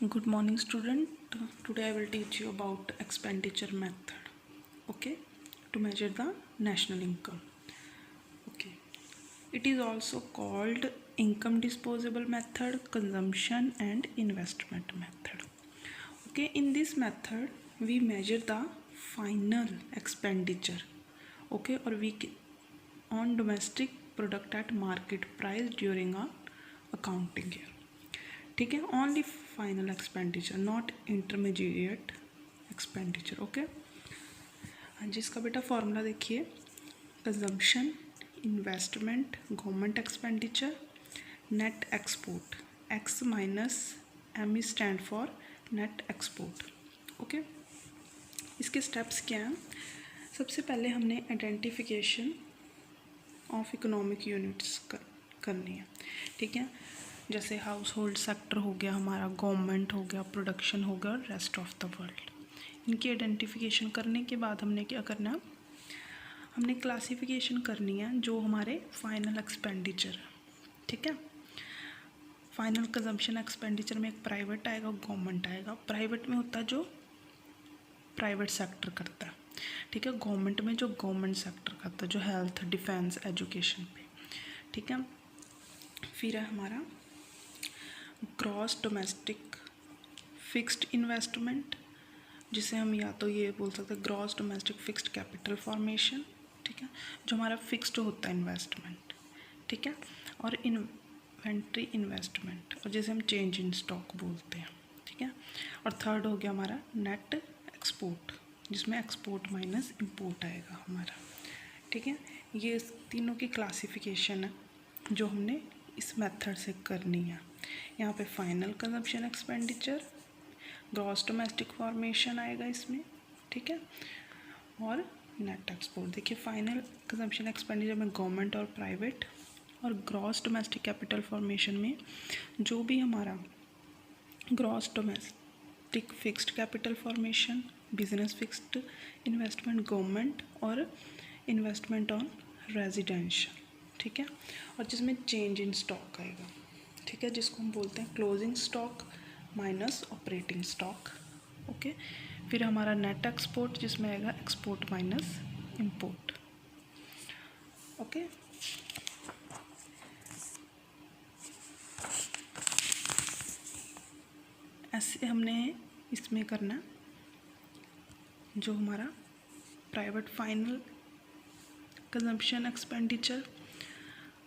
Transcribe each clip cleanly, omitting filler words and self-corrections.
Good morning, student. Today I will teach you about expenditure method. Okay, to measure the national income. Okay, it is also called income disposable method, consumption and investment method. Okay, in this method we measure the final expenditure. Okay, or on domestic product at market price during a accounting year. ठीक है, only final expenditure not intermediate expenditure. Okay, हाँ जी, इसका बेटा formula देखिए. Consumption, investment, government expenditure, net export. X minus M E stand for net export. Okay, इसके steps क्या हैं? सबसे पहले हमने आइडेंटिफिकेशन ऑफ इकोनॉमिक यूनिट्स करनी है. ठीक है, जैसे हाउस होल्ड सेक्टर हो गया हमारा, गवर्नमेंट हो गया, प्रोडक्शन हो गया और रेस्ट ऑफ द वर्ल्ड. इनकी आइडेंटिफिकेशन करने के बाद हमने क्या करना, हमने क्लासिफिकेशन करनी है जो हमारे फाइनल एक्सपेंडिचर. ठीक है, फाइनल कंजम्पशन एक्सपेंडिचर में एक प्राइवेट आएगा, गवर्नमेंट आएगा. प्राइवेट में होता है जो प्राइवेट सेक्टर करता है. ठीक है, गवर्नमेंट में जो गवर्नमेंट सेक्टर करता है, जो हेल्थ, डिफेंस, एजुकेशन पे. ठीक है, फिर है हमारा ग्रॉस डोमेस्टिक फिक्स्ड इन्वेस्टमेंट, जिसे हम या तो ये बोल सकते हैं gross domestic fixed capital formation. ठीक है, जो हमारा फिक्स्ड होता है इन्वेस्टमेंट. ठीक है, और इन्वेंट्री इन्वेस्टमेंट, और जिसे हम चेंज इन स्टॉक बोलते हैं. ठीक है, और थर्ड हो गया हमारा नेट एक्सपोर्ट, जिसमें एक्सपोर्ट माइनस इम्पोर्ट आएगा हमारा. ठीक है, ये तीनों की क्लासिफिकेशन है जो हमने इस मेथड से करनी है. यहाँ पे final consumption expenditure, gross domestic formation आएगा इसमें. ठीक है, और नेट एक्सपोर्ट. देखिए, फाइनल कंजम्पशन एक्सपेंडिचर में गवर्नमेंट और प्राइवेट, और ग्रॉस डोमेस्टिक कैपिटल फॉर्मेशन में जो भी हमारा gross domestic fixed capital formation, business fixed investment, government, और इन्वेस्टमेंट ऑन रेजिडेंशियल. ठीक है, और जिसमें चेंज इन स्टॉक आएगा. ठीक है, जिसको हम बोलते हैं closing stock minus operating stock. Okay, फिर हमारा नेट एक्सपोर्ट, जिसमें आएगा एक्सपोर्ट माइनस इंपोर्ट. ओके, ऐसे हमने इसमें करना जो हमारा private final consumption expenditure,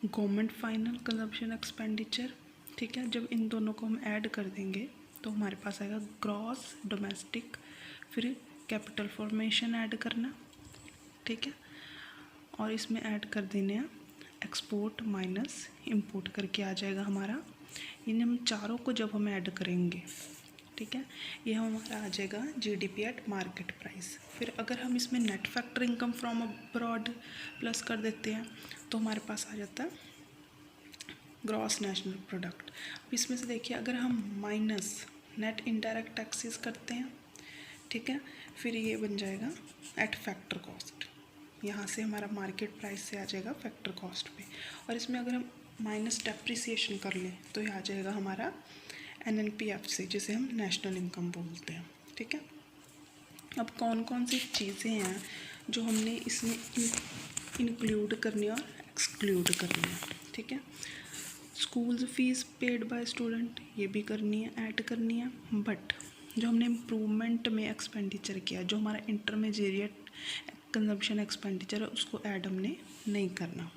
government final consumption expenditure. ठीक है, जब इन दोनों को हम ऐड कर देंगे तो हमारे पास आएगा ग्रॉस डोमेस्टिक, फिर कैपिटल फॉर्मेशन ऐड करना. ठीक है, और इसमें ऐड कर देने हैं एक्सपोर्ट माइनस इंपोर्ट करके आ जाएगा हमारा. इन हम चारों को जब हम ऐड करेंगे, ठीक है, ये हमारा आ जाएगा जीडीपी एट मार्केट प्राइस. फिर अगर हम इसमें net factor income from abroad plus कर देते हैं तो हमारे पास आ जाता है ग्रॉस नेशनल प्रोडक्ट. अब इसमें से देखिए, अगर हम माइनस नेट इनडायरेक्ट टैक्सेस करते हैं, ठीक है, फिर ये बन जाएगा एट फैक्टर कॉस्ट. यहाँ से हमारा मार्केट प्राइस से आ जाएगा फैक्टर कॉस्ट पे. और इसमें अगर हम माइनस डेप्रिसिएशन कर लें तो ये आ जाएगा हमारा NNPFC, जिसे हम नेशनल इनकम बोलते हैं. ठीक है, अब कौन कौन सी चीज़ें हैं जो हमने इसमें इंक्लूड करनी है और एक्सक्लूड करनी है. ठीक है, school fees paid by student, ये भी करनी है, ऐड करनी है. बट जो हमने इम्प्रूवमेंट में एक्सपेंडिचर किया, जो हमारा इंटरमीडिएट कंजम्पशन एक्सपेंडिचर है, उसको ऐड हमने नहीं करना.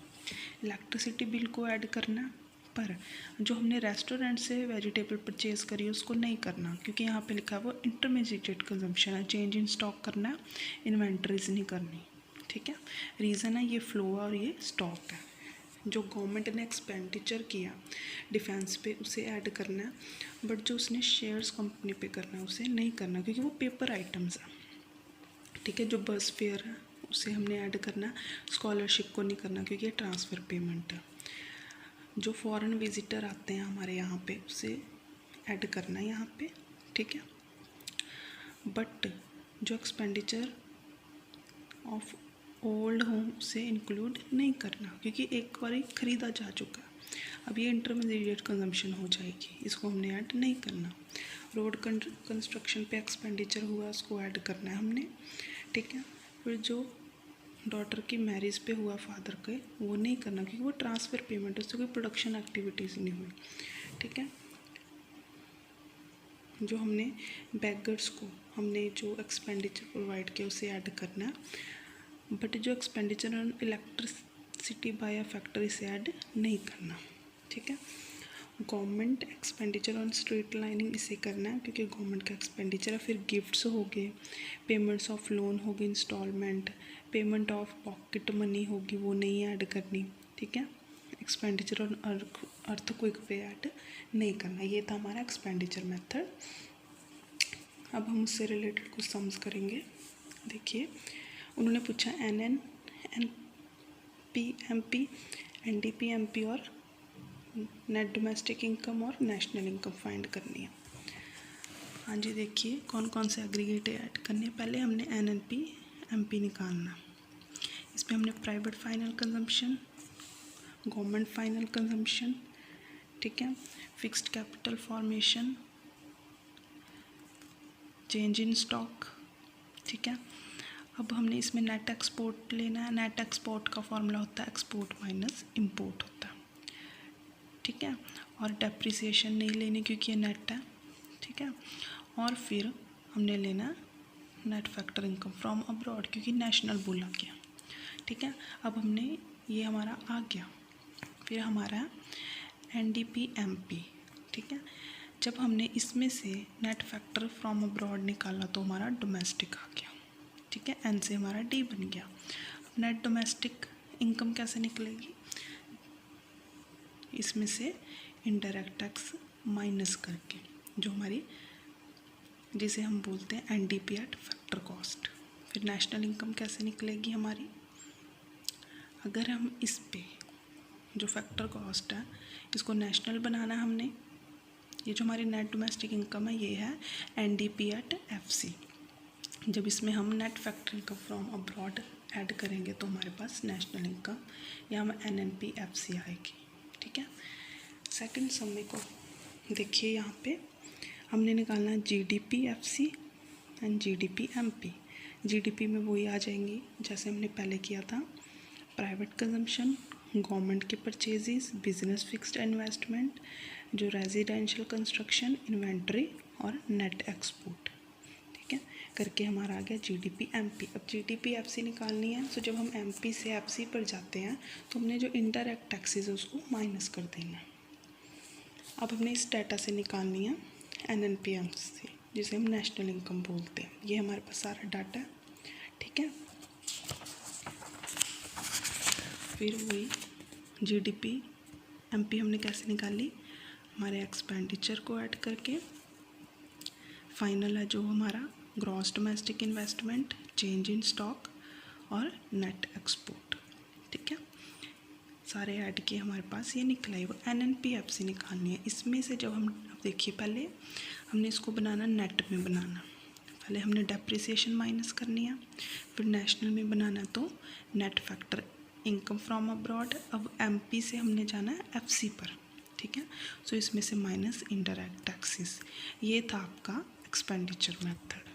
इलेक्ट्रिसिटी बिल को ऐड करना, पर जो हमने रेस्टोरेंट से वेजिटेबल परचेज़ करी उसको नहीं करना, क्योंकि यहाँ पे लिखा है वो इंटरमीडिएट कंजम्पशन है. चेंज इन स्टॉक करना है, इन्वेंट्रीज नहीं करनी. ठीक है, रीज़न है ये फ्लो है और ये स्टॉक है. जो गवर्नमेंट ने एक्सपेंडिचर किया डिफेंस पे उसे ऐड करना है, बट जो उसने शेयर्स कंपनी पे करना है उसे नहीं करना, क्योंकि वो पेपर आइटम्स है. ठीक है, जो बस फेयर है उसे हमने ऐड करना. स्कॉलरशिप को नहीं करना क्योंकि ये ट्रांसफ़र पेमेंट है. जो फॉरेन विजिटर आते हैं हमारे यहाँ पे उसे ऐड करना है यहाँ पे. ठीक है, बट जो एक्सपेंडिचर ऑफ ओल्ड होम उसे इंक्लूड नहीं करना, क्योंकि एक बार ख़रीदा जा चुका है. अब ये इंटरमीडिएट कंजम्पशन हो जाएगी, इसको हमने ऐड नहीं करना. रोड कंस्ट्रक्शन पे एक्सपेंडिचर हुआ उसको ऐड करना है हमने, ठीक है। फिर जो डॉटर की मैरिज पे हुआ फादर के, वो नहीं करना क्योंकि वो ट्रांसफ़र पेमेंट, उससे कोई प्रोडक्शन एक्टिविटीज़ नहीं हुई, ठीक है। जो हमने बैगर्स को हमने जो एक्सपेंडिचर प्रोवाइड किया उसे ऐड करना है, बट जो expenditure on electricity bye a factory से ऐड नहीं करना, ठीक है। Government expenditure on street lining इसे करना है क्योंकि गवर्नमेंट का एक्सपेंडिचर है। फिर गिफ्ट्स हो गए, पेमेंट्स ऑफ लोन होगी, instalment, payment of pocket money होगी, वो नहीं ऐड करनी, ठीक है। एक्सपेंडिचर ऑन अर्थक्वेक पे ऐड नहीं करना। ये था हमारा एक्सपेंडिचर मेथड। अब हम उससे रिलेटेड कुछ सम्स करेंगे। देखिए, उन्होंने पूछा NN, NP, MP, NDP, MP और नेट डोमेस्टिक इनकम और नेशनल इनकम फाइंड करनी है। हाँ जी, देखिए कौन कौन से एग्रीगेट ऐड करने हैं। पहले हमने NNP, MP निकालना। इसमें हमने private final consumption, government final consumption, ठीक है, fixed capital formation, change in stock, ठीक है। अब हमने इसमें नेट एक्सपोर्ट लेना है। नेट एक्सपोर्ट का फॉर्मूला होता है एक्सपोर्ट माइनस इंपोर्ट होता है, ठीक है। और डेप्रिसिएशन नहीं लेनी क्योंकि ये नेट है, ठीक है। और फिर हमने लेना net factor income from abroad क्योंकि नेशनल बोला गया, ठीक है। अब हमने ये हमारा आ गया। फिर हमारा NDP, MP, ठीक है। जब हमने इसमें से नेट फैक्टर फ्रॉम अब्रॉड निकाला तो हमारा डोमेस्टिक आ गया, ठीक है। N से हमारा D बन गया। अब नेट डोमेस्टिक इनकम कैसे निकलेगी, इसमें से इनडायरेक्ट टैक्स माइनस करके, जो हमारी जिसे हम बोलते हैं NDP एट फैक्टर कॉस्ट। फिर नेशनल इनकम कैसे निकलेगी हमारी, अगर हम इस पे जो फैक्टर कॉस्ट है इसको नेशनल बनाना है हमने। ये जो हमारी नेट डोमेस्टिक इनकम है ये है NDP एट FC। जब इसमें हम net factor income from abroad add करेंगे तो हमारे पास नेशनल इनकम या हम NNP FC आएगी, ठीक है। सेकंड समय को देखिए, यहाँ पे हमने निकालना है GDP FC and GDP MP। GDP में वही आ जाएंगी जैसे हमने पहले किया था, प्राइवेट कंजम्पशन, गवर्नमेंट के परचेजेस, बिजनेस फिक्स्ड इन्वेस्टमेंट, जो रेजिडेंशियल कंस्ट्रक्शन, इन्वेंट्री और नेट एक्सपोर्ट, ठीक है, करके हमारा आ गया GDP MP। अब GDP FC निकालनी है, तो जब हम MP से FC पर जाते हैं तो हमने जो इनडायरेक्ट टैक्सेस है उसको माइनस कर देना है। अब हमने इस डाटा से निकालनी है NNP MC, जिसे हम नेशनल इनकम बोलते हैं। ये हमारे पास सारा डाटा है, ठीक है। फिर वही GDP MP हमने कैसे निकाली, हमारे एक्सपेंडिचर को ऐड करके। फाइनल है जो हमारा gross domestic investment, change in stock और नेट एक्सपोर्ट, ठीक है। सारे ऐड किए हमारे पास ये निकला है। वो NNP FC निकालनी है। इसमें से जब हम, अब देखिए पहले हमने इसको बनाना नेट में बनाना, पहले हमने डेप्रिसिएशन माइनस करनी है, फिर नेशनल में बनाना तो net factor income from abroad. अब MP से हमने जाना है FC पर, ठीक है। सो इसमें से माइनस इनडायरेक्ट टैक्सेस। ये था आपका एक्सपेंडिचर मेथड।